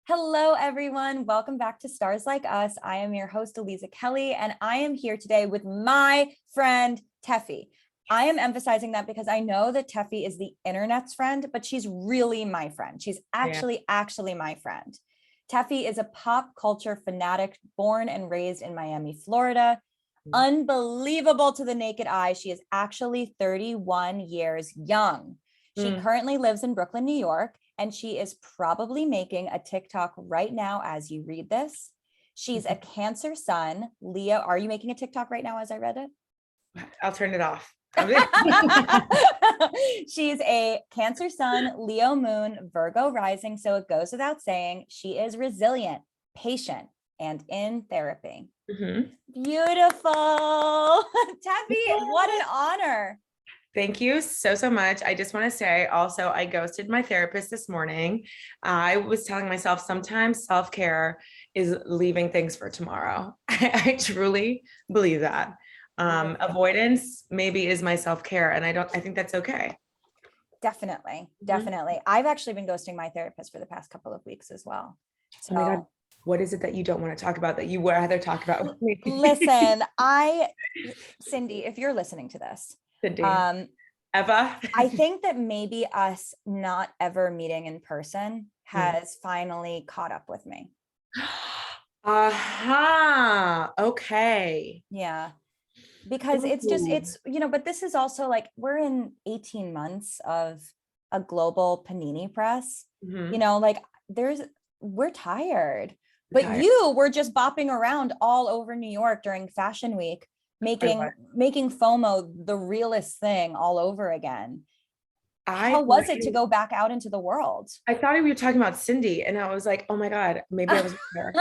Hello, everyone. Welcome back to Stars Like Us. I am your host, Aliza Kelly, and I am here today with my friend, Tefi. I am emphasizing that because I know that Tefi is the internet's friend, but she's really my friend. She's actually my friend. Tefi is a pop culture fanatic born and raised in Miami, Florida. Unbelievable to the naked eye. She is actually 31 years young. She currently lives in Brooklyn, New York, and she is probably making a TikTok right now as you read this. She's a Cancer sun, Leo. Are you making a TikTok right now as I read it? I'll turn it off. She's a Cancer sun, Leo moon, Virgo rising. So it goes without saying, she is resilient, patient, and in therapy. Beautiful. Tefi, what an honor. Thank you so much. I just want to say also, I ghosted my therapist this morning. I was telling myself sometimes self-care is leaving things for tomorrow. I truly believe that. Avoidance maybe is my self-care, and I think that's okay. Definitely. I've actually been ghosting my therapist for the past couple of weeks as well. So, oh my God, what is it that you don't want to talk about that you would rather talk about with me? Listen, Cindy, if you're listening to this, Eva, I think that maybe us not ever meeting in person has finally caught up with me. Okay. Yeah. Because it's, but this is also like, we're in 18 months of a global panini press, like we're tired, but you were just bopping around all over New York during Fashion Week, making FOMO the realest thing all over again. How was it to go back out into the world? I thought we were talking about Cindy, and I was like, oh my God, maybe I was there.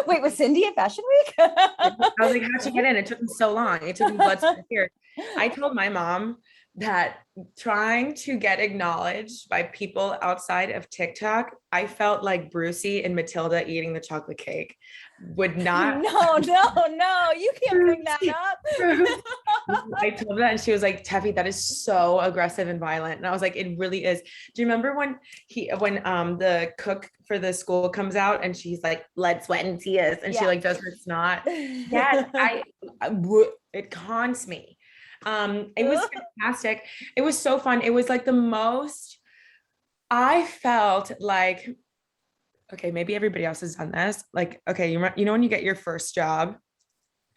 Wait, was Cindy at Fashion Week? I was like, how'd you get in? It took me so long. It took me blood, sweat, and tears. I told my mom that trying to get acknowledged by people outside of TikTok, I felt like Brucey and Matilda eating the chocolate cake. Would not. No, you can't bring that up. I told her that, and she was like, Tefi, that is so aggressive and violent. And I was like, it really is. Do you remember when the cook for the school comes out and she's like, blood, sweat, and tears, and she like does her snot? Yes, it haunts me. It was fantastic. It was so fun. It was like the most, I felt like, okay, maybe everybody else has done this. Like, okay, you know, when you get your first job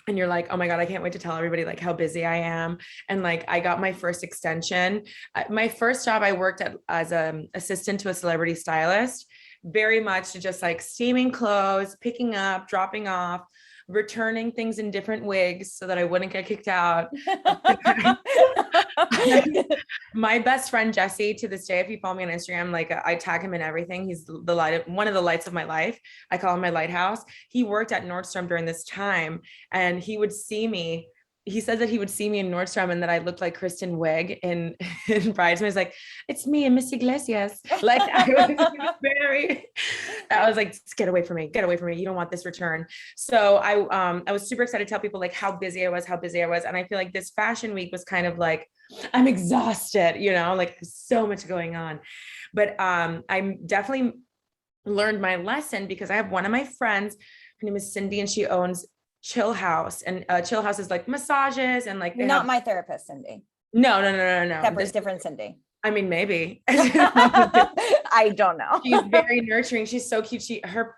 and you're like, oh my God, I can't wait to tell everybody like how busy I am. And like, I got my first extension. My first job, I worked as an assistant to a celebrity stylist, very much just like steaming clothes, picking up, dropping off, returning things in different wigs so that I wouldn't get kicked out. My best friend, Jesse, to this day, if you follow me on Instagram, like I tag him in everything. He's one of the lights of my life. I call him my lighthouse. He worked at Nordstrom during this time, and he would see me. He says that he would see me in Nordstrom and that I looked like Kristen Wiig in Bridesmaids. Like, it's me and Miss Iglesias. Like, I was like, get away from me. You don't want this return. So I was super excited to tell people like how busy I was. And I feel like this Fashion Week was kind of like, I'm exhausted, like there's so much going on. But I definitely learned my lesson because I have one of my friends, her name is Cindy, and she owns Chill House, and Chill House is like massages and like not my therapist, Cindy. No. Different Cindy. I mean, maybe. I don't know. She's very nurturing. She's so cute. Her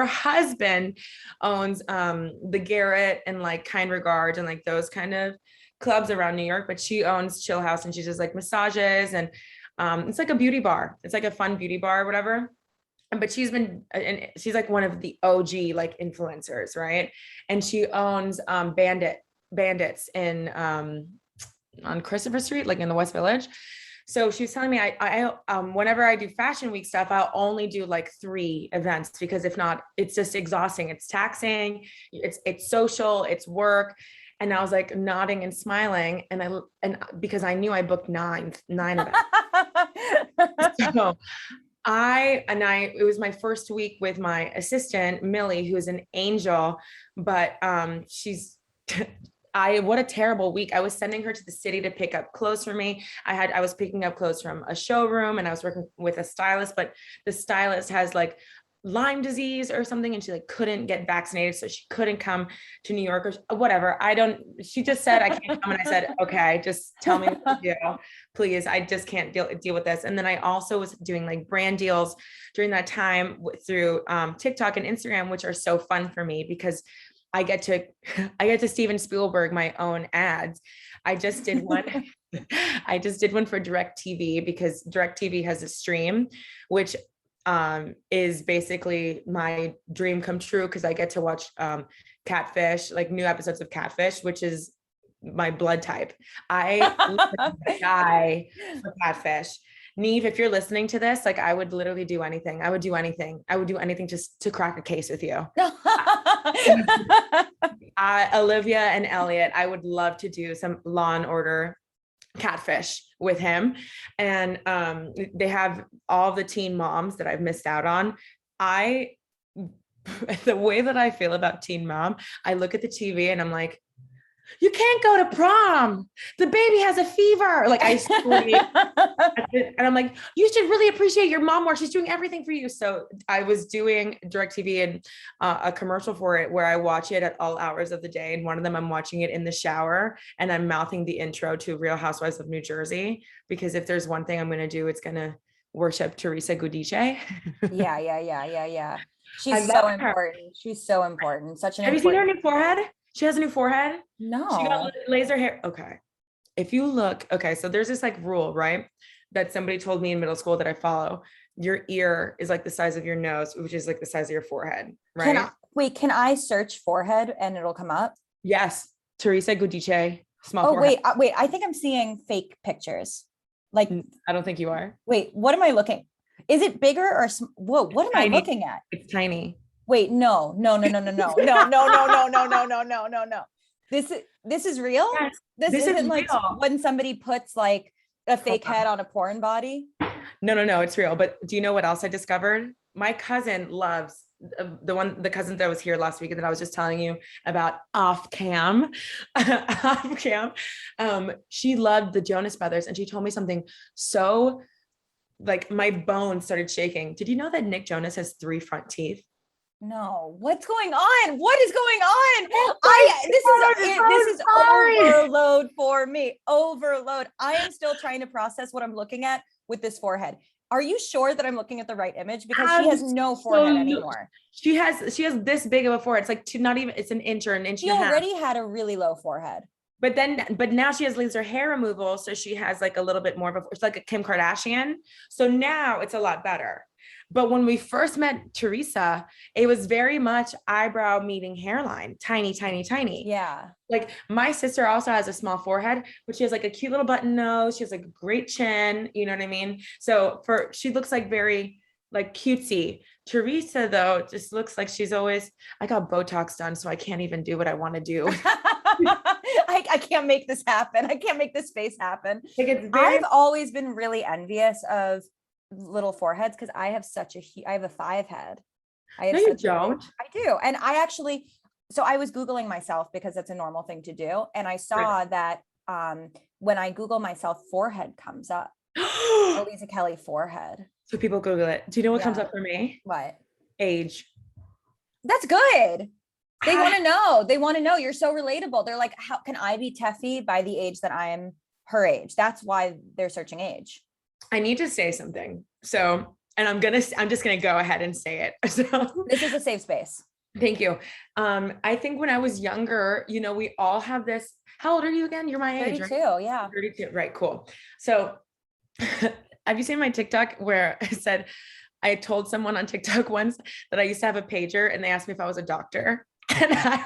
husband owns the Garrett and like Kind Regards and like those kind of clubs around New York, but she owns Chill House and she does like massages and it's like a beauty bar. It's like a fun beauty bar or whatever. But she's like one of the OG like influencers, right? And she owns Bandits in on Christopher Street, like in the West Village. So she was telling me I whenever I do Fashion Week stuff, I'll only do like 3 events because if not, it's just exhausting. It's taxing, it's social, it's work. And I was like nodding and smiling, and because I knew I booked nine of it. So it was my first week with my assistant, Millie, who's an angel, but she's what a terrible week. I was sending her to the city to pick up clothes for me. I was picking up clothes from a showroom and I was working with a stylist, but the stylist has like Lyme disease or something. And she like couldn't get vaccinated. So she couldn't come to New York or whatever. She just said, I can't come. And I said, okay, just tell me what to do, please. I just can't deal with this. And then I also was doing like brand deals during that time through TikTok and Instagram, which are so fun for me because I get to Steven Spielberg my own ads. I just did one. I just did one for DirecTV because DirecTV has a stream, which is basically my dream come true because I get to watch Catfish, like new episodes of Catfish, which is my blood type. I die for Catfish. Neve, if you're listening to this, like I would literally do anything. I would do anything. I would do anything just to crack a case with you. Olivia and Elliot, I would love to do some Law and Order Catfish with him. And they have all the teen moms that I've missed out on. The way that I feel about Teen Mom, I look at the TV and I'm like, you can't go to prom. The baby has a fever. Like I scream. And I'm like, you should really appreciate your mom more. She's doing everything for you. So I was doing DirecTV and a commercial for it where I watch it at all hours of the day. And one of them, I'm watching it in the shower and I'm mouthing the intro to Real Housewives of New Jersey. Because if there's one thing I'm going to do, it's going to worship Teresa Giudice. Yeah. She's so important. She's so important. Such an Have you seen her new forehead? She has a new forehead. No. She got laser hair. Okay. If you look, okay. So there's this like rule, right? That somebody told me in middle school that I follow. Your ear is like the size of your nose, which is like the size of your forehead, right? Can I search forehead and it'll come up? Yes. Teresa Giudice, small forehead. Wait. I think I'm seeing fake pictures. Like, I don't think you are. Wait, what am I looking? Is it bigger or whoa, what am I looking at? It's tiny. Wait, no. This is real? Yes, This isn't like real. when somebody puts like a fake head on a porn body. No, it's real. But do you know what else I discovered? My cousin loves the cousin that was here last week that I was just telling you about off cam. She loved the Jonas Brothers and she told me something so like my bones started shaking. Did you know that Nick Jonas has 3 front teeth? No, what's going on? What is going on? This is overload for me. Overload. I am still trying to process what I'm looking at with this forehead. Are you sure that I'm looking at the right image? Because she has no forehead anymore. She has this big of a forehead. It's like it's an inch or an inch and a half. She already had a really low forehead. But now she has laser hair removal. So she has like a little bit more of it's like a Kim Kardashian. So now it's a lot better. But when we first met Teresa, it was very much eyebrow meeting hairline, tiny. Yeah. Like my sister also has a small forehead, but she has like a cute little button nose. She has like a great chin. You know what I mean? So she looks like very like cutesy. Teresa though, just looks like I got Botox done. So I can't even do what I want to do. I can't make this happen. I can't make this face happen. Like I've always been really envious of little foreheads because I have I have a 5 head. No, you don't. I do. And so I was Googling myself because that's a normal thing to do. And I saw that when I Google myself, forehead comes up. Aliza Kelly forehead. So people Google it. Do you know what comes up for me? What? Age. That's good. They want to know. They want to know. You're so relatable. They're like, how can I be Tefi by the age that I am her age? That's why they're searching age. I need to say something. So, and I'm just going to go ahead and say it. So this is a safe space. Thank you. I think when I was younger, we all have this. How old are you again? You're my age, 32, right? yeah. 32. Right. Cool. So have you seen my TikTok where I told someone on TikTok once that I used to have a pager and they asked me if I was a doctor. And I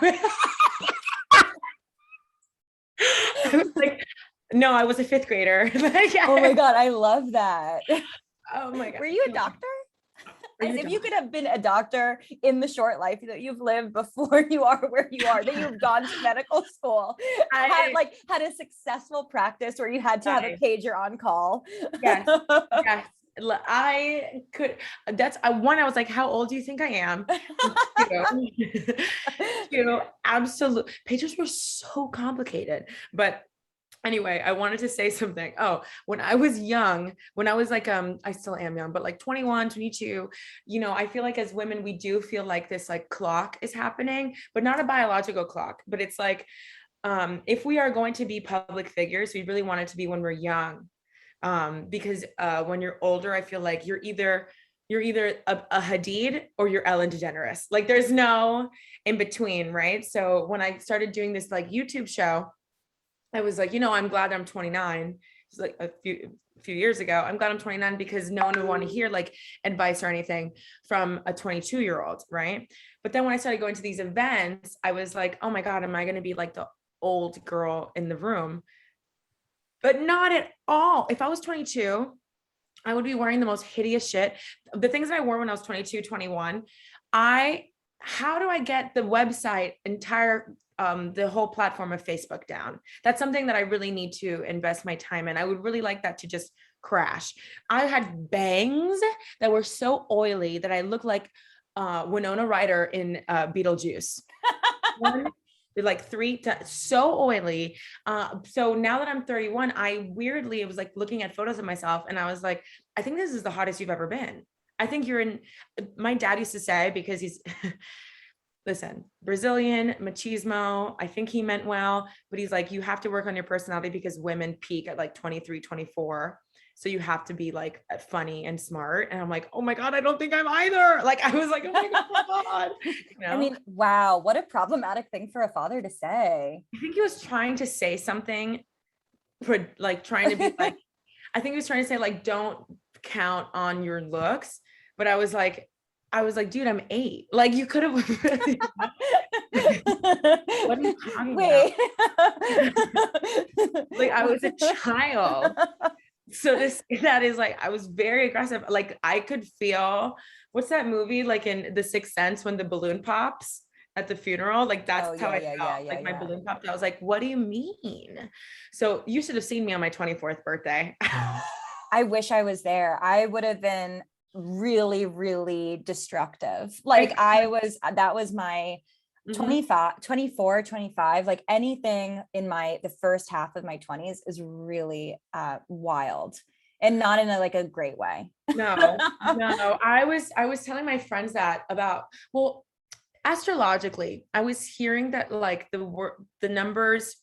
was like, no, I was a 5th grader. Oh my God. I love that. Oh my God. Were you a doctor? As if you could have been a doctor in the short life that you've lived before you are where you are, that you've gone to medical school, had a successful practice where you had to have a pager on call. Yes. I could, I was like, how old do you think I am? Absolutely. Pages were so complicated, but anyway, I wanted to say something. Oh, when I was young, when I was like, I still am young, but like 21, 22, I feel like as women, we do feel like this like clock is happening, but not a biological clock, but it's like, if we are going to be public figures, we really want it to be when we're young. Because when you're older, I feel like you're either a Hadid or you're Ellen DeGeneres. Like there's no in between, right? So when I started doing this like YouTube show, I was like, I'm glad I'm 29. It's like a few years ago. I'm glad I'm 29 because no one would want to hear like advice or anything from a 22-year-old, right? But then when I started going to these events, I was like, oh my God, am I going to be like the old girl in the room? But not at all. If I was 22, I would be wearing the most hideous shit. The things that I wore when I was 22, 21, how do I get the website the whole platform of Facebook down? That's something that I really need to invest my time in. I would really like that to just crash. I had bangs that were so oily that I looked like Winona Ryder in Beetlejuice. Like so oily. So now that I'm 31, I weirdly, it was like looking at photos of myself and I was like, I think this is the hottest you've ever been. I think my dad used to say, because he's, listen, Brazilian, machismo, I think he meant well, but he's like, you have to work on your personality because women peak at like 23, 24. So you have to be like funny and smart. And I'm like, oh my God, I don't think I'm either. Like, I was like, oh my God. I mean, wow, what a problematic thing for a father to say. I think he was trying to say something for like trying to be like, I think he was trying to say like, don't count on your looks. But I was like, dude, I'm 8. Like you could have. What are you talking about? Like I was a child. So that is like, I was very aggressive. Like I could feel, what's that movie? Like in The Sixth Sense when the balloon pops at the funeral, like that's how I felt. Like my balloon popped. I was like, what do you mean? So you should have seen me on my 24th birthday. I wish I was there. I would have been really, really destructive. Like that was my 25, 24, 25, like anything in the first half of my 20s is really wild and not in a great way. No. I was telling my friends that about, well, astrologically, I was hearing that like the numbers,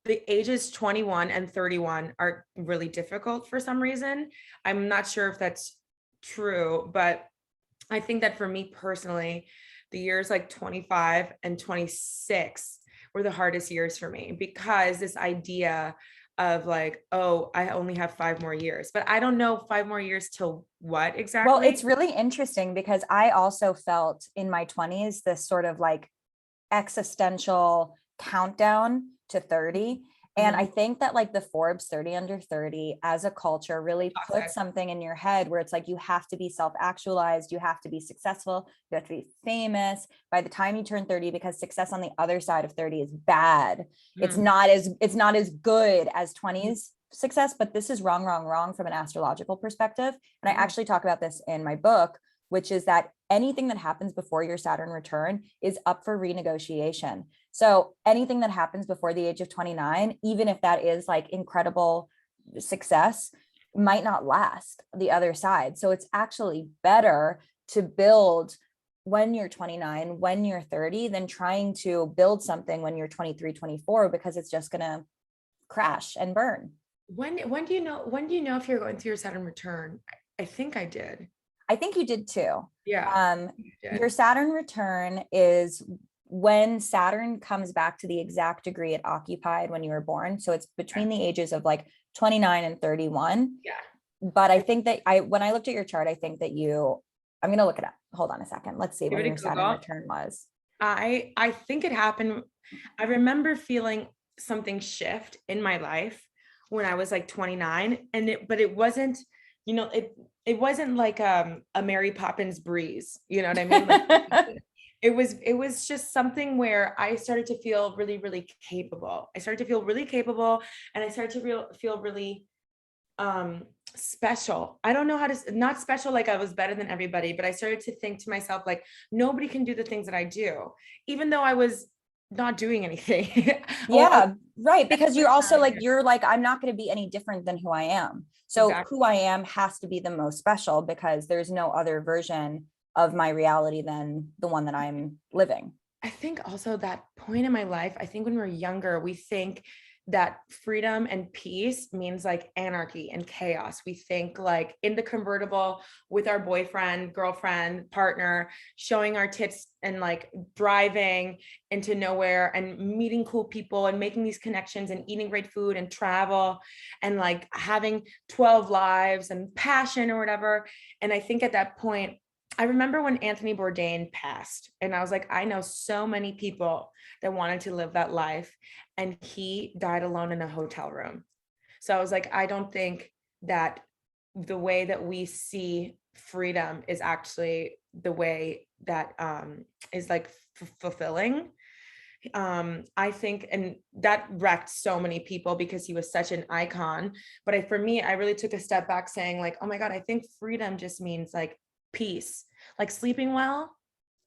the ages 21 and 31 are really difficult for some reason. I'm not sure if that's true, but I think that for me personally, the years like 25 and 26 were the hardest years for me because this idea of like, oh, I only have 5 more years, but I don't know 5 more years till what exactly. Well, it's really interesting because I also felt in my 20s this sort of like existential countdown to 30. And I think that like the Forbes 30 under 30 as a culture really puts something in your head where it's like, you have to be self-actualized, you have to be successful, you have to be famous by the time you turn 30, because success on the other side of 30 is bad. It's not as good as 20s success, but this is wrong from an astrological perspective. And I actually talk about this in my book, which is that anything that happens before your Saturn return is up for renegotiation. So anything that happens before the age of 29, even if that is like incredible success, might not last the other side. So it's actually better to build when you're 29, when you're 30, than trying to build something when you're 23, 24, because it's just going to crash and burn. When do you know if you're going through your Saturn return? I think I did. I think you did too. Yeah. Your Saturn return is when Saturn comes back to the exact degree it occupied when you were born. So it's between the ages of like 29 and 31. Yeah. But I think that when I looked at your chart, I think that I'm going to look it up. Hold on a second. Let's see when your Saturn return was. I think it happened. I remember feeling something shift in my life when I was like 29, but it wasn't, it wasn't like a Mary Poppins breeze, you know what I mean? Like, it was just something where I started to feel really, really capable. I started to feel really capable, and I started to feel really special. I don't know how to, not special like I was better than everybody, but I started to think to myself, like, nobody can do the things that I do, even though I was not doing anything. Yeah, right. Because you're also like, you're like, I'm not going to be any different than who I am. So Exactly. who I am has to be the most special because there's no other version of my reality than the one that I'm living. I think also that point in my life, I think when we're younger, we think that freedom and peace means like anarchy and chaos. We think like in the convertible with our boyfriend, girlfriend, partner, showing our tits and like driving into nowhere and meeting cool people and making these connections and eating great food and travel and like having 12 lives and passion or whatever. And I think at that point, I remember when Anthony Bourdain passed, and I was like, I know so many people that wanted to live that life, and he died alone in a hotel room. So I was like, I don't think that the way that we see freedom is actually the way that is like fulfilling. I think, and that wrecked so many people because he was such an icon. But for me, I really took a step back saying like, oh my God, I think freedom just means like peace, like sleeping well,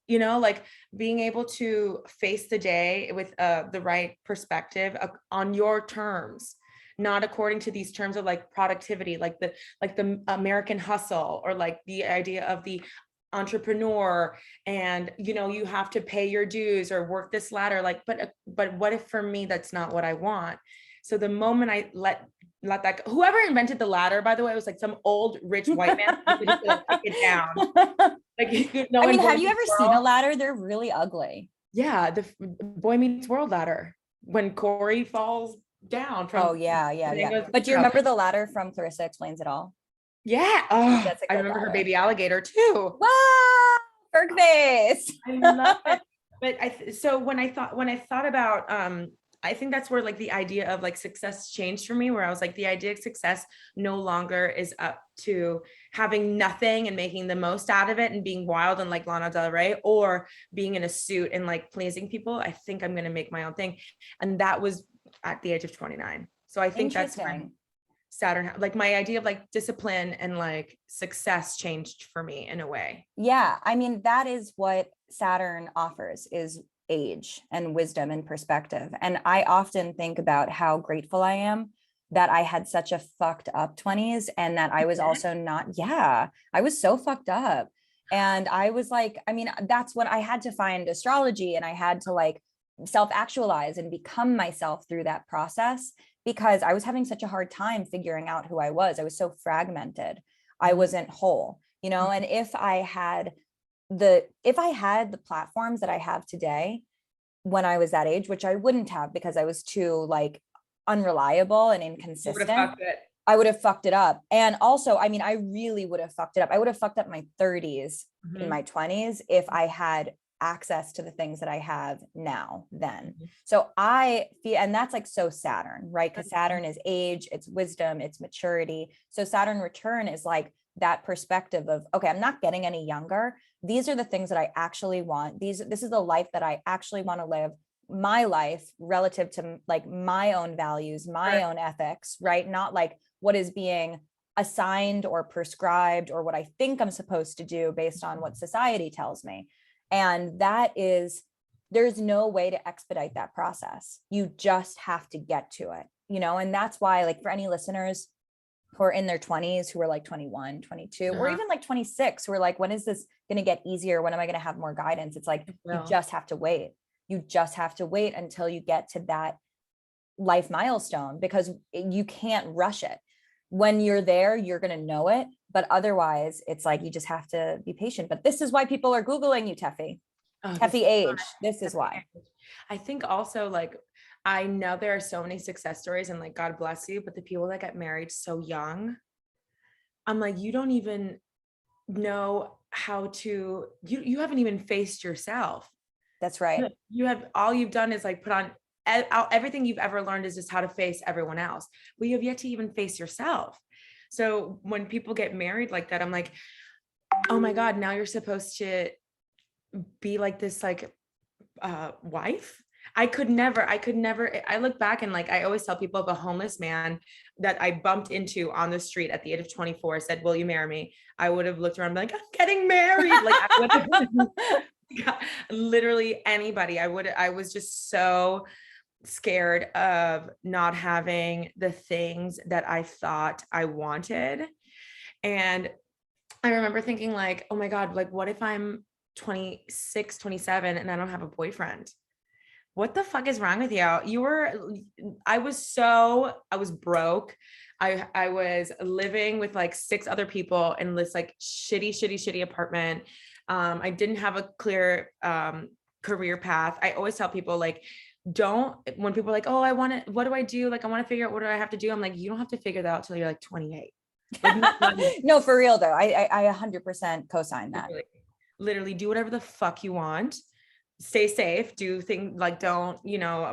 like being able to face the day with the right perspective on your terms, not according to these terms of like productivity, like the American hustle, or like the idea of the entrepreneur, and you have to pay your dues or work this ladder, like, but what if for me that's not what I want? So the moment I let that go, whoever invented the ladder, by the way, it was like some old rich white man who just like kick it down. Like, no I one. mean, have you ever seen a ladder? They're really ugly. Yeah, the Boy Meets World ladder, when Corey falls down from. Oh yeah, yeah, and then yeah. goes But do you up. remember the ladder from Clarissa Explains It All? Yeah. Oh, That's a I good remember her ladder. baby alligator too. Wow, Berg face. I love it. But so when I thought about I think that's where like the idea of like success changed for me, where I was like, the idea of success no longer is up to having nothing and making the most out of it and being wild and like Lana Del Rey, or being in a suit and like pleasing people. I think I'm going to make my own thing. And that was at the age of 29. So I think that's when Interesting. Saturn, like my idea of like discipline and like success changed for me in a way. Yeah, I mean, that is what Saturn offers is age and wisdom and perspective. And I often think about how grateful I am that I had such a fucked up 20s and that I was also not, yeah, I was so fucked up. And I was like, I mean, that's what I had to find astrology, and I had to like self-actualize and become myself through that process because I was having such a hard time figuring out who I was. I was so fragmented. I wasn't whole, and if I had the platforms that I have today when I was that age, which I wouldn't have because I was too like unreliable and inconsistent, I would have fucked it up. And also, I mean, I really would have fucked it up. I would have fucked up my 30s in my 20s if I had access to the things that I have now then. So I feel, and that's like so Saturn, right? Because Saturn is age, it's wisdom, it's maturity. So Saturn return is like that perspective of, okay, I'm not getting any younger. These are the things that I actually want. This is the life that I actually want to live, my life relative to like my own values, my own ethics, right? Not like what is being assigned or prescribed or what I think I'm supposed to do based on what society tells me. And there's no way to expedite that process. You just have to get to it, and that's why, like, for any listeners who are in their 20s, who are like 21, 22, or even like 26, who are like, when is this going to get easier? When am I going to have more guidance? It's like, you just have to wait. You just have to wait until you get to that life milestone, because you can't rush it. When you're there, you're going to know it. But otherwise, it's like, you just have to be patient. But this is why people are Googling you, Tefi. Tefi age. This is why. I think also, like, I know there are so many success stories and like, God bless you, but the people that get married so young, I'm like, you don't even know how to, you haven't even faced yourself. That's right. You have, all you've done is like put on everything you've ever learned is just how to face everyone else, but you have yet to even face yourself. So when people get married like that, I'm like, oh my God, now you're supposed to be like this, like wife I could never, I look back and like, I always tell people of a homeless man that I bumped into on the street at the age of 24 said, will you marry me? I would have looked around and been like, I'm getting married. Like I would have, literally anybody. I was just so scared of not having the things that I thought I wanted. And I remember thinking like, oh my God, like what if I'm 26, 27 and I don't have a boyfriend? What the fuck is wrong with you? I was broke. I was living with like 6 other people in this like shitty apartment. I didn't have a clear career path. I always tell people like, when people are like, oh, what do I do? Like, I want to figure out what do I have to do? I'm like, you don't have to figure that out till you're like 28. Like, no, for real though. I 100% co-sign that. Literally do whatever the fuck you want. Stay safe, do things like, don't,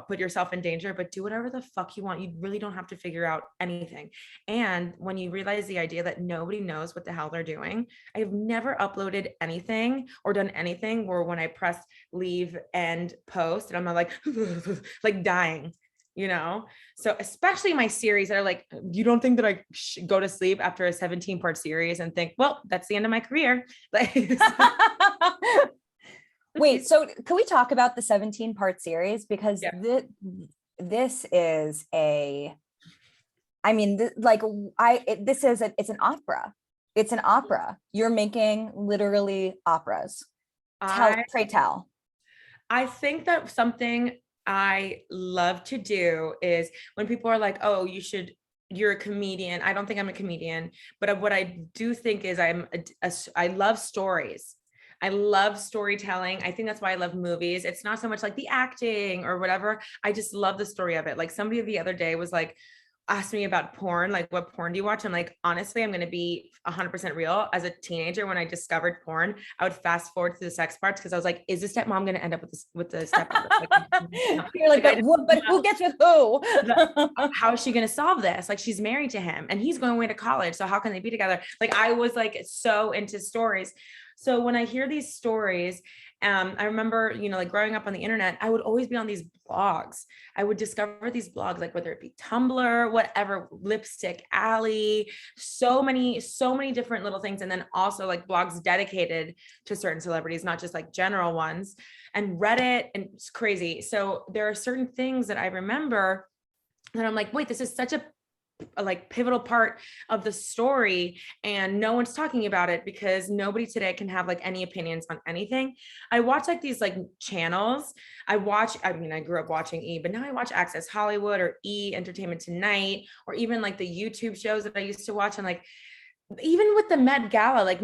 put yourself in danger, but do whatever the fuck you want. You really don't have to figure out anything. And when you realize the idea that nobody knows what the hell they're doing, I have never uploaded anything or done anything where when I press leave and post and I'm not like, like dying, So especially my series that are like, you don't think that I go to sleep after a 17-part series and think, well, that's the end of my career. Like, Wait, so can we talk about the 17-part series? Because this is it's an opera. It's an opera. You're making literally operas. Pray tell. I think that something I love to do is when people are like, oh, you're a comedian. I don't think I'm a comedian, but what I do think is I love stories. I love storytelling. I think that's why I love movies. It's not so much like the acting or whatever. I just love the story of it. Like somebody the other day was like, asked me about porn, like what porn do you watch? I'm like, honestly, I'm going to be 100% real. As a teenager, when I discovered porn, I would fast forward to the sex parts because I was like, is the stepmom going to end up with the stepmother? You're like, but who gets with who? How is she going to solve this? Like she's married to him and he's going away to college. So how can they be together? Like I was like so into stories. So when I hear these stories, I remember, like growing up on the internet, I would always be on these blogs. I would discover these blogs, like whether it be Tumblr, whatever, Lipstick Alley, so many different little things. And then also like blogs dedicated to certain celebrities, not just like general ones, and Reddit, and it's crazy. So there are certain things that I remember that I'm like, wait, this is such a like pivotal part of the story and no one's talking about it because nobody today can have like any opinions on anything. I watch like these like channels. I grew up watching E, but now I watch Access Hollywood or E Entertainment Tonight, or even like the YouTube shows that I used to watch. And like, even with the Met Gala, like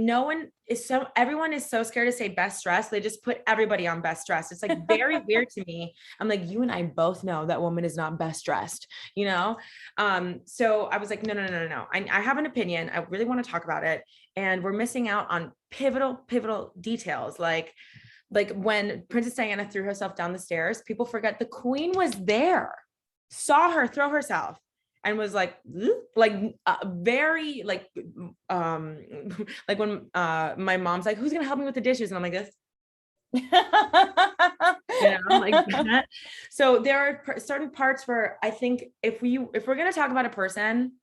everyone is so scared to say best dress. They just put everybody on best dress. It's like very weird to me. I'm like, you and I both know that woman is not best dressed, So I was like, no. I have an opinion. I really want to talk about it. And we're missing out on pivotal details. Like when Princess Diana threw herself down the stairs, people forget the queen was there, saw her throw herself. And was like very like like when my mom's like, who's gonna help me with the dishes? And I'm like this, like that. So there are certain parts where I think if we're gonna talk about a person,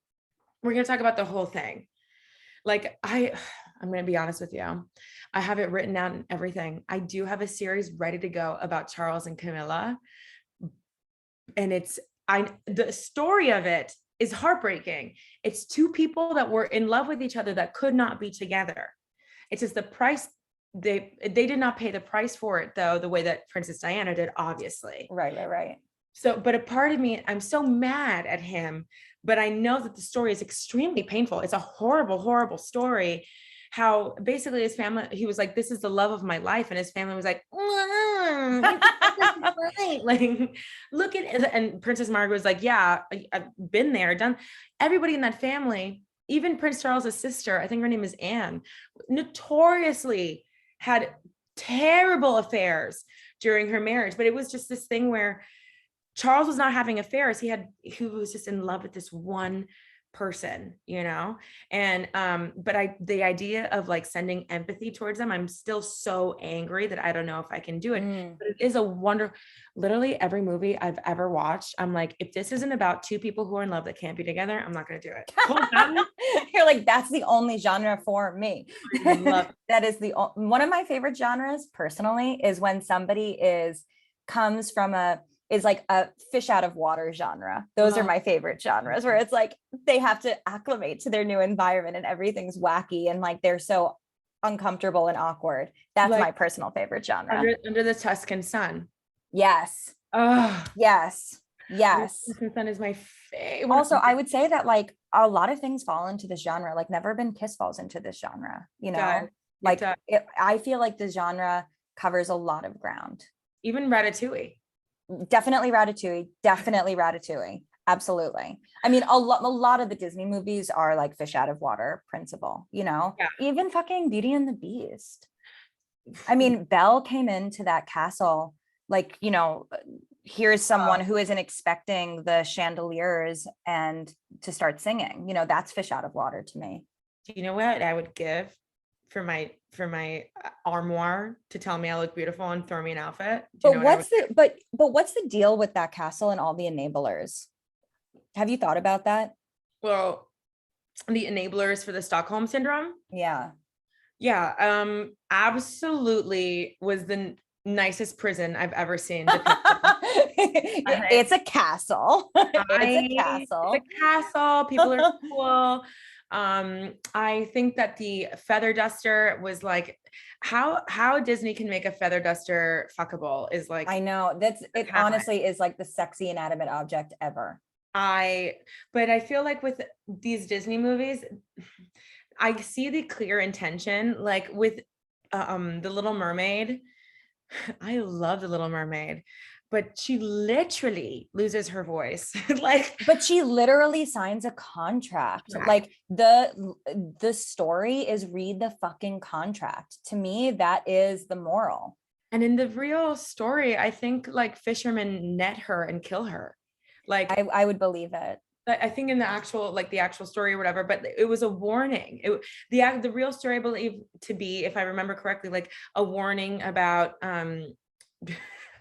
we're gonna talk about the whole thing. Like I'm gonna be honest with you, I have it written down and everything. I do have a series ready to go about Charles and Camilla, and the story of it is heartbreaking. It's 2 people that were in love with each other that could not be together. It's just the price. They did not pay the price for it though, the way that Princess Diana did, obviously. Right. So, but a part of me, I'm so mad at him, but I know that the story is extremely painful. It's a horrible story. How basically his family, he was like, this is the love of my life. And his family was like, like, look at it. And Princess Margaret was like, yeah, I've been there, done. Everybody in that family, even Prince Charles's sister, I think her name is Anne, notoriously had terrible affairs during her marriage. But it was just this thing where Charles was not having affairs. He was just in love with this one person, you know? And but the idea of like sending empathy towards them, I'm still so angry that I don't know if I can do it. But it is a wonder. Literally every movie I've ever watched, I'm like, if this isn't about two people who are in love that can't be together, I'm not gonna do it. You're like, that's the only genre for me. I love That is one of my favorite genres personally, is when somebody comes from is like a fish out of water genre. Those are my favorite genres, where it's like they have to acclimate to their new environment and everything's wacky and like they're so uncomfortable and awkward. That's like, my personal favorite genre. Under the Tuscan Sun. Yes. Oh yes. Yes. Tuscan Sun is my favorite. Also, I would say that like a lot of things fall into this genre. Like Never Been Kissed falls into this genre, you know? I feel like the genre covers a lot of ground. Even Ratatouille. Definitely Ratatouille. Absolutely. I mean, a lot of the Disney movies are like fish out of water principle, you know? Yeah. Even fucking Beauty and the Beast. I mean, Belle came into that castle, like, you know, here's someone who isn't expecting the chandeliers and to start singing, you know, that's fish out of water to me. Do you know what I would give for my armoire to tell me I look beautiful and throw me an outfit? But what's the deal with that castle and all the enablers? Have you thought about that? Well, the enablers for the Stockholm syndrome? Yeah. Yeah. Absolutely was the nicest prison I've ever seen. It's a castle. It's a castle. People are cool. I think that the feather duster was like how Disney can make a feather duster fuckable is like, I know it honestly is like the sexy inanimate object ever. But I feel like with these Disney movies, I see the clear intention, like with the Little Mermaid. I love the Little Mermaid, but she literally loses her voice. But she literally signs a contract. Right. Like the story is read the fucking contract. To me, that is the moral. And in the real story, I think like fishermen net her and kill her. Like I would believe it. I think in the actual story or whatever, but it was a warning. The real story I believe to be, if I remember correctly, like a warning about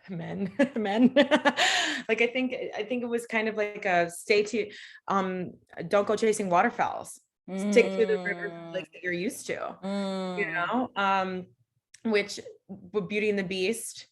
men. Like I think it was kind of like a stay to don't go chasing waterfowls. Stick to the river like that you're used to. You know? Which Beauty and the Beast,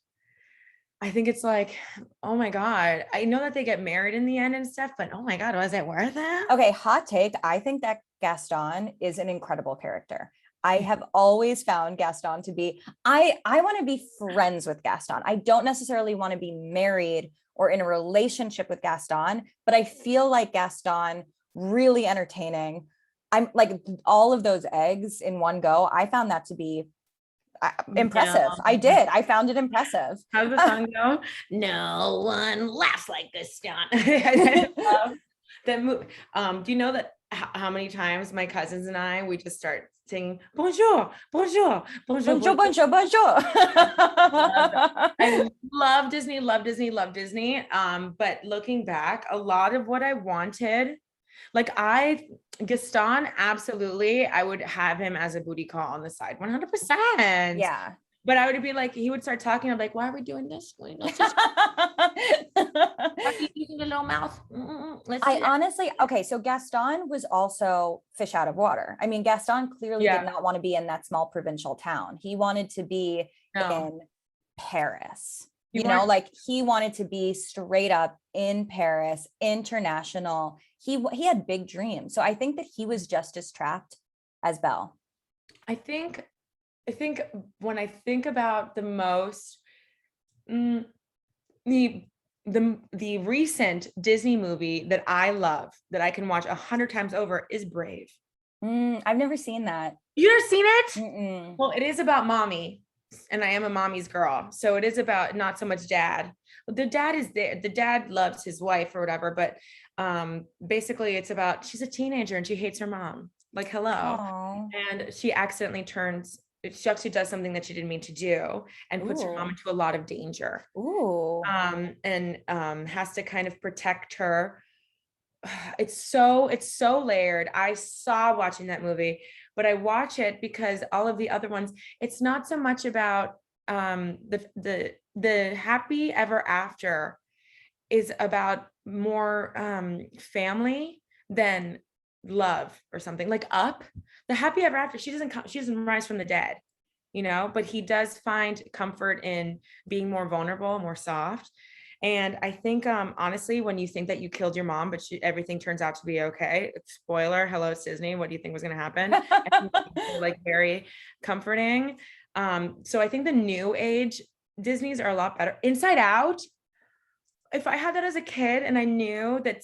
I think it's like, oh my God, I know that they get married in the end and stuff, but oh my God, was it worth it? Okay, hot take. I think that Gaston is an incredible character. I have always found Gaston to be, I want to be friends with Gaston. I don't necessarily want to be married or in a relationship with Gaston, but I feel like Gaston really entertaining. I'm like all of those eggs in one go. I found that to be impressive. No. I did. I found it impressive. How's the song go? No one laughs like Gaston. Do you know that how many times my cousins and we just start singing bonjour, bonjour, bonjour, bonjour, bonjour, bonjour. I love Disney. But looking back, a lot of what I wanted, like Gaston, absolutely, I would have him as a booty call on the side, 100%. Yeah. But I would be like, he would start talking. I'm like, why are we doing this? Why are you using a little mouth? Okay, so Gaston was also fish out of water. I mean, Gaston clearly did not want to be in that small provincial town. He wanted to be in Paris. You know, like he wanted to be straight up in Paris, international. He had big dreams. So I think that he was just as trapped as Belle. I think when I think about the most, the recent Disney movie that I love, that I can watch 100 times over, is Brave. I've never seen that. You never seen it? Mm-mm. Well, it is about mommy, and I am a mommy's girl. So it is about not so much dad. The dad is there. The dad loves his wife or whatever, but basically it's about, she's a teenager and she hates her mom. Like, hello. Aww. And she accidentally she actually does something that she didn't mean to do and puts her mom into a lot of danger. And has to kind of protect her it's so layered. I saw watching that movie, but I watch it because all of the other ones, it's not so much about the happy ever after is about more family than love or something. Like Up, the happy ever after, she doesn't rise from the dead, but he does find comfort in being more vulnerable, more soft. And I think, honestly, when you think that you killed your mom, but everything turns out to be okay. Spoiler, hello, it's Disney. What do you think was going to happen? Like very comforting. So I think the new age Disneys are a lot better. Inside Out. If I had that as a kid and I knew that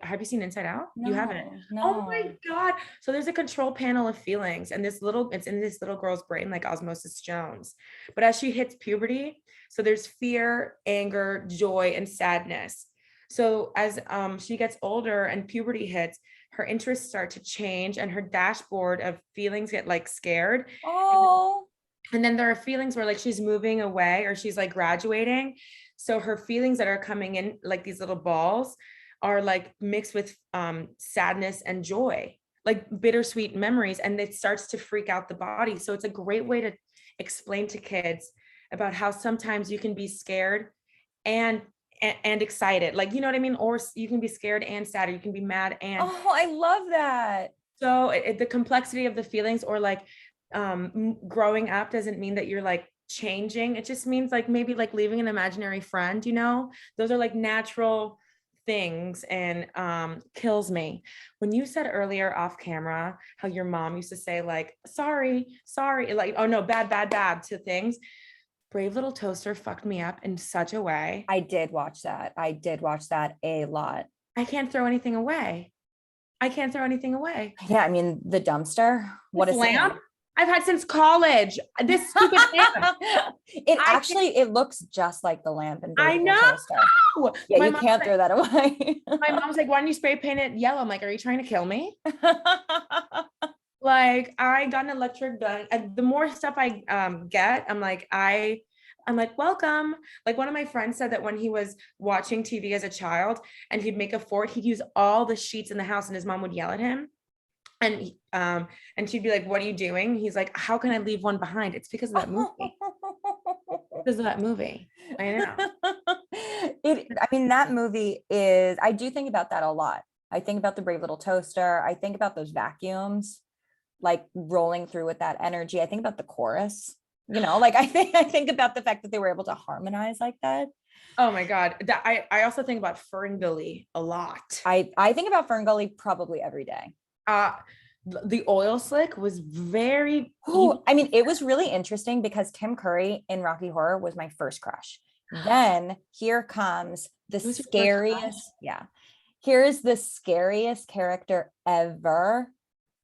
have you seen Inside Out? No, You haven't? no. Oh my God. So there's a control panel of feelings and it's in this little girl's brain, like Osmosis Jones. But as she hits puberty, so there's fear, anger, joy, and sadness. So as she gets older and puberty hits, her interests start to change and her dashboard of feelings get like scared. Oh. And then there are feelings where like she's moving away or she's like graduating. So her feelings that are coming in like these little balls are like mixed with sadness and joy, like bittersweet memories. And it starts to freak out the body. So it's a great way to explain to kids about how sometimes you can be scared and excited. Like, you know what I mean? Or you can be scared and sad, or you can be mad and. Oh, I love that. So the complexity of the feelings, or like growing up doesn't mean that you're like changing. It just means like maybe like leaving an imaginary friend, those are like natural things. And kills me when you said earlier off camera how your mom used to say like sorry, like, oh no, bad to things. Brave Little Toaster fucked me up in such a way. I did watch that a lot. I can't throw anything away. Yeah, I mean the dumpster. What a lamp scene. I've had since college. This stupid lamp. It looks just like the lamp in I Brave know. Little Toaster. Yeah, My you mom's can't like, throw that away. my mom's like, why don't you spray paint it yellow? I'm like, are you trying to kill me? Like, I got an electric gun. And the more stuff I get, I'm like, welcome. Like one of my friends said that when he was watching TV as a child and he'd make a fort, he'd use all the sheets in the house and his mom would yell at him. And she'd be like, what are you doing? He's like, how can I leave one behind? It's because of that movie. I know. I mean, that movie I do think about that a lot. I think about the Brave Little Toaster. I think about those vacuums, like rolling through with that energy. I think about the chorus, like I think about the fact that they were able to harmonize like that. Oh my God. I also think about Ferngully a lot. I think about Ferngully probably every day. The oil slick was very. I mean, it was really interesting because Tim Curry in Rocky Horror was my first crush. Then here comes the scariest. Yeah. Here's the scariest character ever.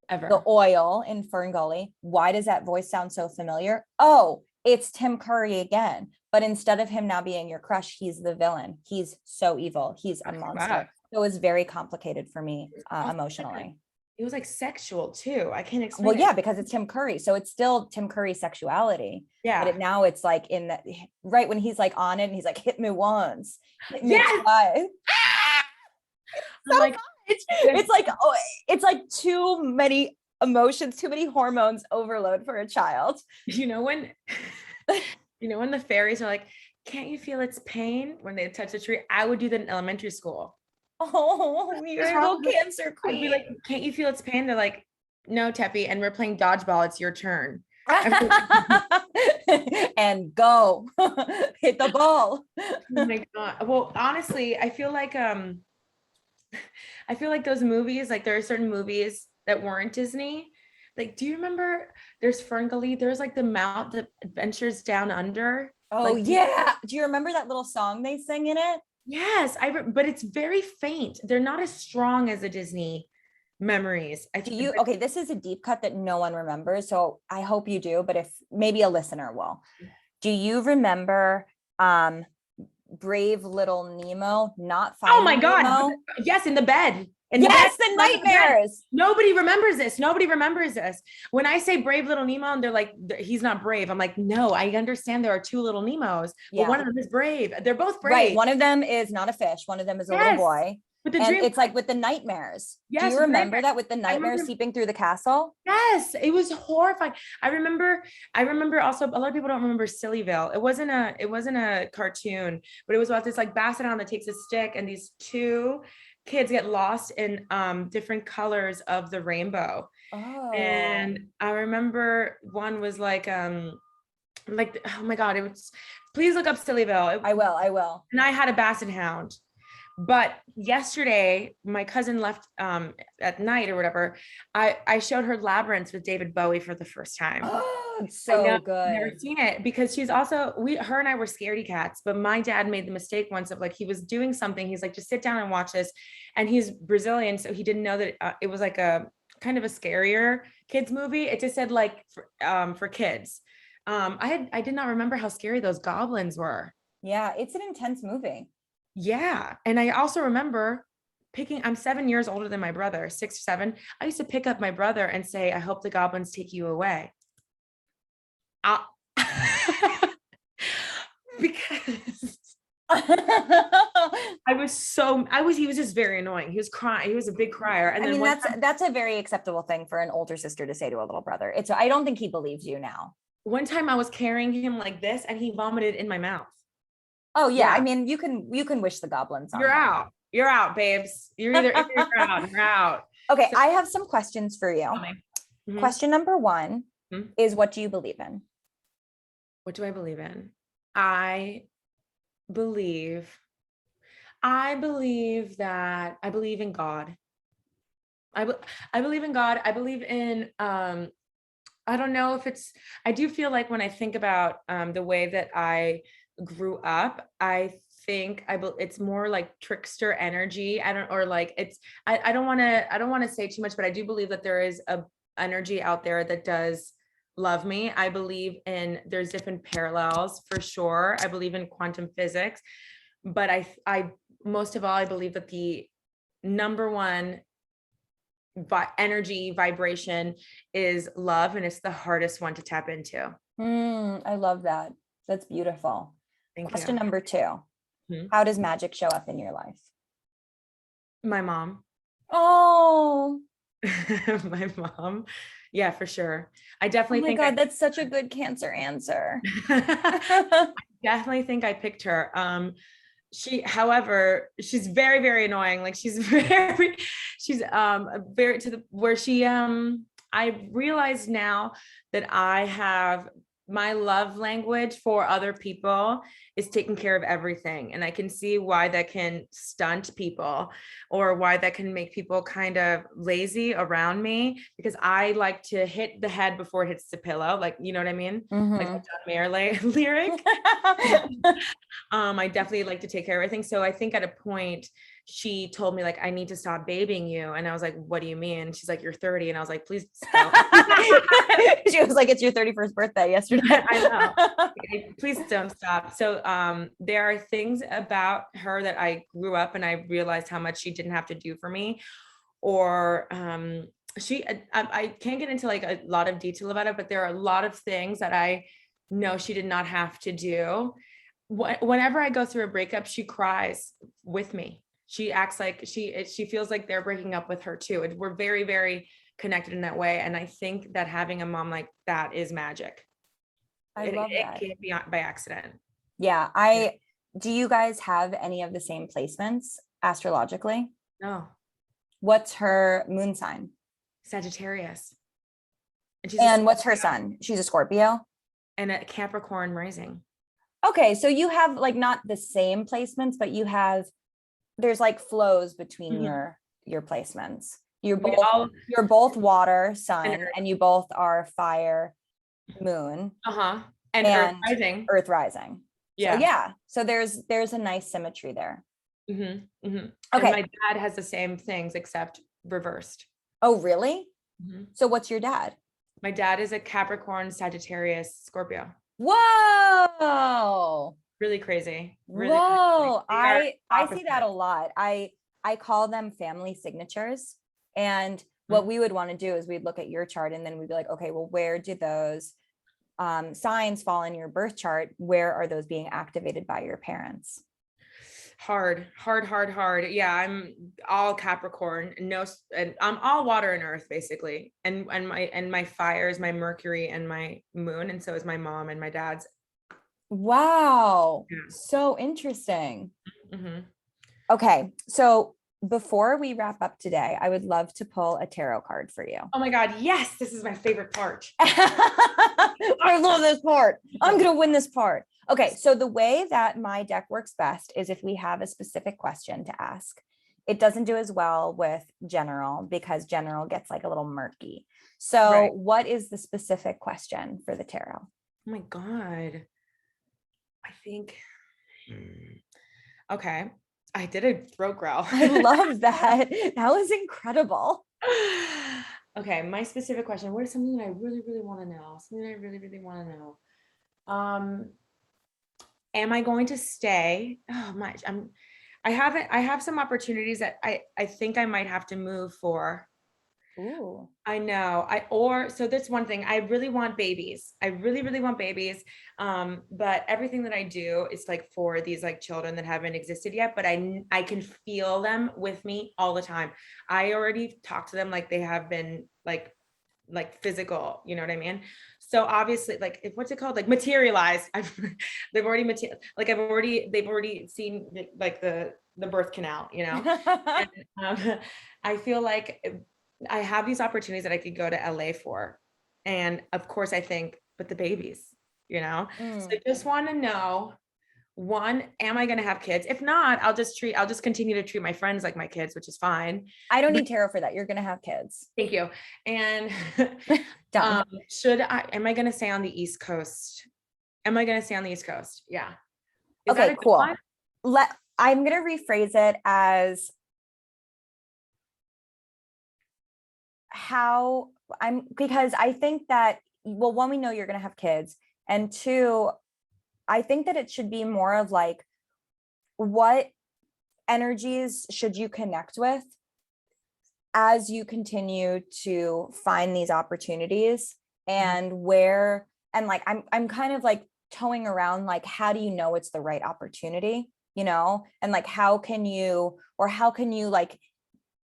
The oil in Ferngully. Why does that voice sound so familiar? Oh, it's Tim Curry again. But instead of him now being your crush, he's the villain. He's so evil. He's a monster. Wow. So it was very complicated for me emotionally. It was like sexual too. I can't explain. Well, yeah, because it's Tim Curry. So it's still Tim Curry sexuality. Yeah. But now it's like right when he's like on it and he's like, hit me once, hit me twice. So like, it's like too many emotions, too many hormones overload for a child. When the fairies are like, can't you feel its pain when they touch the tree? I would do that in elementary school. Oh, you're a little cancer queen. I'd be like, can't you feel its pain? They're like, no, Tefi, and we're playing dodgeball. It's your turn. And go hit the ball. Oh my God. Well, honestly, I feel like those movies, like there are certain movies that weren't Disney. Like, do you remember there's Ferngully? There's like the Adventures Down Under. Oh, like, yeah. Do you remember that little song they sing in it? Yes, but it's very faint. They're not as strong as the Disney memories. I think. Okay, this is a deep cut that no one remembers, so I hope you do, but if maybe a listener will. Do you remember Brave Little Nemo not finding Oh my God. Nemo? Yes, in the bed. The nightmares. Nobody remembers this. When I say Brave Little Nemo and they're like, he's not brave. I'm like, no, I understand there are two little Nemos, but one of them is brave. They're both brave. Right. One of them is not a fish. One of them is a little boy. With the And dream. it's like with the nightmares. Do Yes, you with the remember nightmares. that with the nightmares remember- seeping through the castle? Yes, it was horrifying. I remember also, a lot of people don't remember Sillyville. It wasn't a cartoon, but it was about this like basset hound that takes a stick, and these two kids get lost in different colors of the rainbow. Oh. And I remember one was like oh my God, it was, please look up Sillyville. I will. And I had a basset hound. But yesterday, my cousin left at night or whatever. I showed her Labyrinth with David Bowie for the first time. Oh, it's I know, so I've good. never seen it because she's also, her and I were scaredy cats, but my dad made the mistake once of like, he was doing something. He's like, just sit down and watch this. And he's Brazilian. So he didn't know that it was like a kind of a scarier kids movie. It just said like for kids. I did not remember how scary those goblins were. Yeah, it's an intense movie. Yeah. And I also remember I'm 7 years older than my brother, 6 or 7. I used to pick up my brother and say, I hope the goblins take you away. Because he was just very annoying. He was crying. He was a big crier. And I then mean, that's a very acceptable thing for an older sister to say to a little brother. I don't think he believes you now. one time I was carrying him like this and he vomited in my mouth. Oh yeah. I mean, you can wish the goblins on. You're out, babes. You're either in or you're out. You're out. Okay, so, I have some questions for you. Mm-hmm. Question number 1 is, what do you believe in? What do I believe in? I believe that I believe in God. I believe in God. I believe in I don't know if I do feel like when I think about the way that I grew up, I think it's more like trickster energy. I don't want to say too much, but I do believe that there is a energy out there that does love me. I believe there's different parallels for sure. I believe in quantum physics, but I most of all, I believe that the number one energy vibration is love, and it's the hardest one to tap into. I love that. That's beautiful. Question number 2. How does magic show up in your life? My mom. Oh, my mom. Yeah, for sure. I definitely think. Oh my God, that's such a good Cancer answer. I definitely think I picked her. However, she's very, very annoying. Like she's very to the where she I realize now that I have my love language for other people is taking care of everything. And I can see why that can stunt people or why that can make people kind of lazy around me, because I like to hit the head before it hits the pillow. Like, you know what I mean? Like the John Mayer lyric. I definitely like to take care of everything. So I think at a point she told me like, I need to stop babying you. And I was like, what do you mean? She's like, you're 30. And I was like, please stop. She was like, it's your 31st birthday yesterday. I know. Please don't stop. So there are things about her that I grew up and I realized how much she didn't have to do for me. Or I can't get into like a lot of detail about it, but there are a lot of things that I know she did not have to do. Whenever I go through a breakup, she cries with me. She acts like she feels like they're breaking up with her too. We're very, very connected in that way. And I think that having a mom like that is magic. I love that. It can't be by accident. Yeah. Do you guys have any of the same placements astrologically? No. What's her moon sign? Sagittarius. And what's her sun? She's a Scorpio. And a Capricorn rising. Okay. So you have like not the same placements, but there's like flows between your placements. You're both water, sun, and you both are fire, moon. And Earth rising. Yeah. So, yeah. So there's a nice symmetry there. Okay. And my dad has the same things except reversed. Oh, really? So what's your dad? My dad is a Capricorn, Sagittarius, Scorpio. Whoa. Really crazy. Whoa. I see that a lot. I call them family signatures. And what we would want to do is we'd look at your chart and then we'd be like, okay, well, where do those signs fall in your birth chart? Where are those being activated by your parents? Hard. Yeah, I'm all Capricorn, and I'm all water and earth basically. And my fire is my Mercury and my moon, and so is my mom and my dad's. Wow. Yeah. So interesting. Mm-hmm. Okay. So before we wrap up today, I would love to pull a tarot card for you. Oh my God, yes, this is my favorite part. I love this part. I'm going to win this part. Okay. So the way that my deck works best is if we have a specific question to ask. It doesn't do as well with general because general gets like a little murky. So what is the specific question for the tarot? Oh my God. I think, okay. I did a throat growl. I love that. That was incredible. Okay, my specific question. What is something that I really, really want to know? Something I really, really want to know. Am I going to stay? Oh my, I have some opportunities that I think I might have to move for. Ooh. I know. So that's one thing. I really want babies. I really, really want babies. But everything that I do is like for these like children that haven't existed yet, but I can feel them with me all the time. I already talked to them like they have been like physical, you know what I mean? So obviously, like what's it called? Like materialized. They've already seen like the birth canal, you know? And, I feel like I have these opportunities that I could go to LA for. And of course I think, but the babies, you know? So I just want to know, one, am I going to have kids? If not, I'll just continue to treat my friends like my kids, which is fine. I don't need tarot for that. You're going to have kids. Thank you. And Done. am I going to stay on the East Coast? Am I going to stay on the East Coast? Yeah. Okay, cool. I'm going to rephrase it as because I think that, well, one, we know you're going to have kids. And two, I think that it should be more of like, what energies should you connect with as you continue to find these opportunities, and like, I'm kind of like towing around, like, how do you know it's the right opportunity, you know? And like, how can you like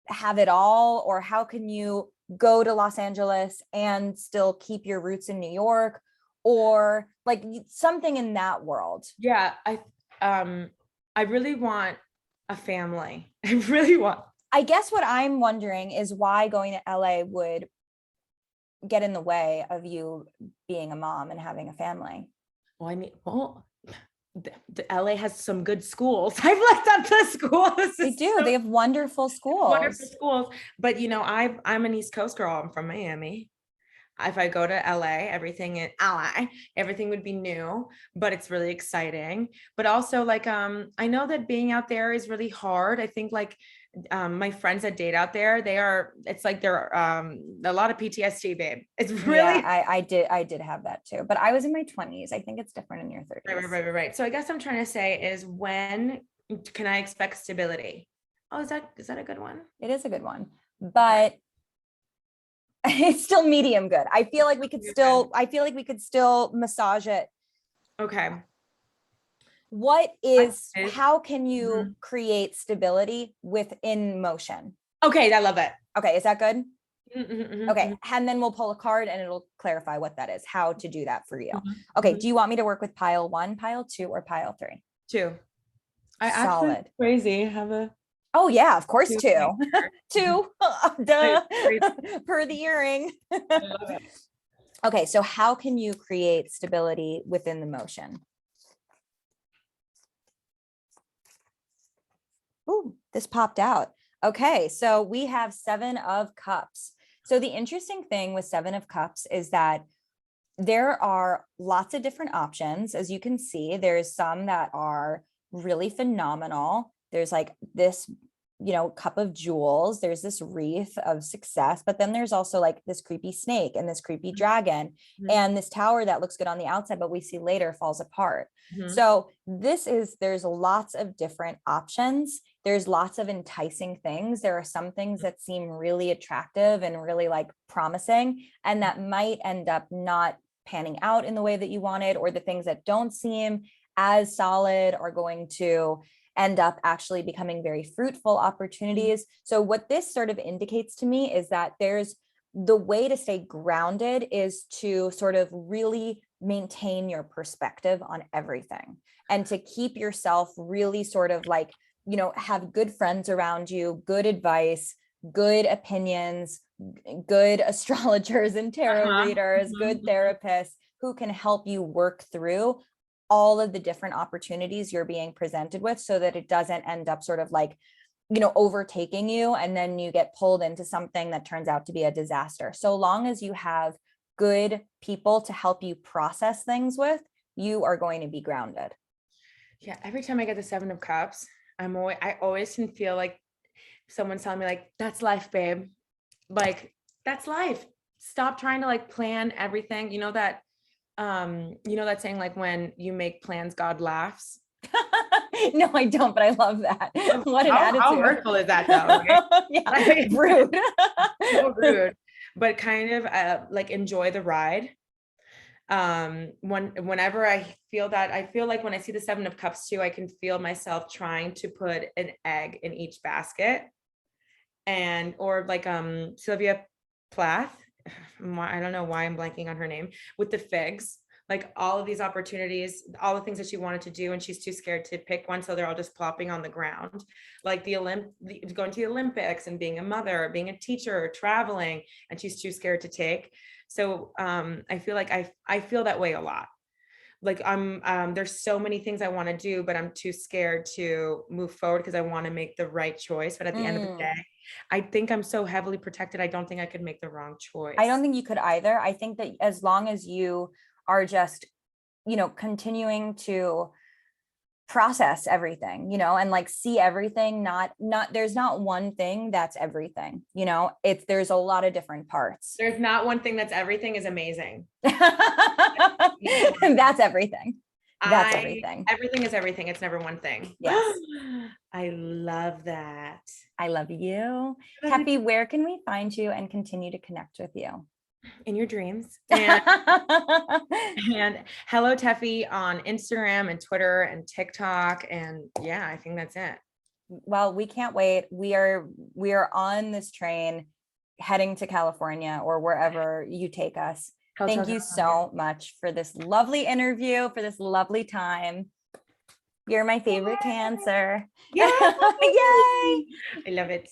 have it all, or how can you go to Los Angeles and still keep your roots in New York, or like something in that world? Yeah, I really want a family. I guess what I'm wondering is why going to LA would get in the way of you being a mom and having a family. The LA has some good schools. I've looked up the schools. They do. They have wonderful schools. Wonderful schools. But you know, I'm an East Coast girl. I'm from Miami. If I go to LA, everything would be new, but it's really exciting. But also like, I know that being out there is really hard. I think like, my friends that date out there, it's like they're a lot of PTSD, babe. It's really, yeah, I did have that too, but I was in my 20s. I think it's different in your 30s. Right. So I guess I'm trying to say is, when can I expect stability? Oh, is that a good one? It is a good one, but it's still medium good. I feel like we could still massage it. Okay. How can you create stability within motion? Okay, I love it. Okay, is that good? Okay, and then we'll pull a card and it'll clarify what that is, how to do that for you. Okay, do you want me to work with pile 1, pile 2, or pile 3? 2. Solid. Crazy. Have a. Oh yeah, of course 2. 2. Duh. Per the earring. I love it. Okay, so how can you create stability within the motion? Ooh, this popped out. Okay, so we have 7 of Cups. So the interesting thing with 7 of Cups is that there are lots of different options. As you can see, there's some that are really phenomenal. There's like this, cup of jewels. There's this wreath of success, but then there's also like this creepy snake and this creepy dragon and this tower that looks good on the outside, but we see later falls apart. So there's lots of different options. There's lots of enticing things. There are some things that seem really attractive and really like promising, and that might end up not panning out in the way that you wanted, or the things that don't seem as solid are going to end up actually becoming very fruitful opportunities. So what this sort of indicates to me is that there's the way to stay grounded is to sort of really maintain your perspective on everything and to keep yourself really sort of like, you know, have good friends around you, good advice, good opinions, good astrologers and tarot readers, good therapists who can help you work through all of the different opportunities you're being presented with so that it doesn't end up sort of like, you know, overtaking you and then you get pulled into something that turns out to be a disaster. So long as you have good people to help you process things with, you are going to be grounded. Yeah, every time I get the Seven of Cups, I always can feel like someone's telling me like, that's life, babe. Like, that's life. Stop trying to like plan everything. You know that saying, like, when you make plans, God laughs. No, I don't, but I love that. What an attitude. How hurtful is that though? Okay? Yeah, Like, rude. so rude, but kind of like enjoy the ride. Whenever I feel like when I see the Seven of Cups too, I can feel myself trying to put an egg in each basket. And or like Sylvia Plath, I don't know why I'm blanking on her name, with the figs, like all of these opportunities, all the things that she wanted to do, and she's too scared to pick one, so they're all just plopping on the ground, like going to the Olympics and being a mother, being a teacher, traveling, and she's too scared to take. So I feel like I feel that way a lot. Like there's so many things I want to do, but I'm too scared to move forward because I want to make the right choice. But at the end of the day, I think I'm so heavily protected. I don't think I could make the wrong choice. I don't think you could either. I think that as long as you are just, you know, continuing to process everything, you know, and like see everything, not there's not one thing that's everything, you know, there's a lot of different parts. There's not one thing that's everything is amazing. That's everything. That's everything. Everything is everything. It's never one thing. Yes. I love that. I love you. Tefi, where can we find you and continue to connect with you? In your dreams. And, and hello Tefi on Instagram and Twitter and TikTok. And yeah, I think that's it. Well, we can't wait. We are on this train heading to California or wherever you take us. Thank you so much for this lovely interview, for this lovely time. You're my favorite Cancer. Yay! Yay! I love it.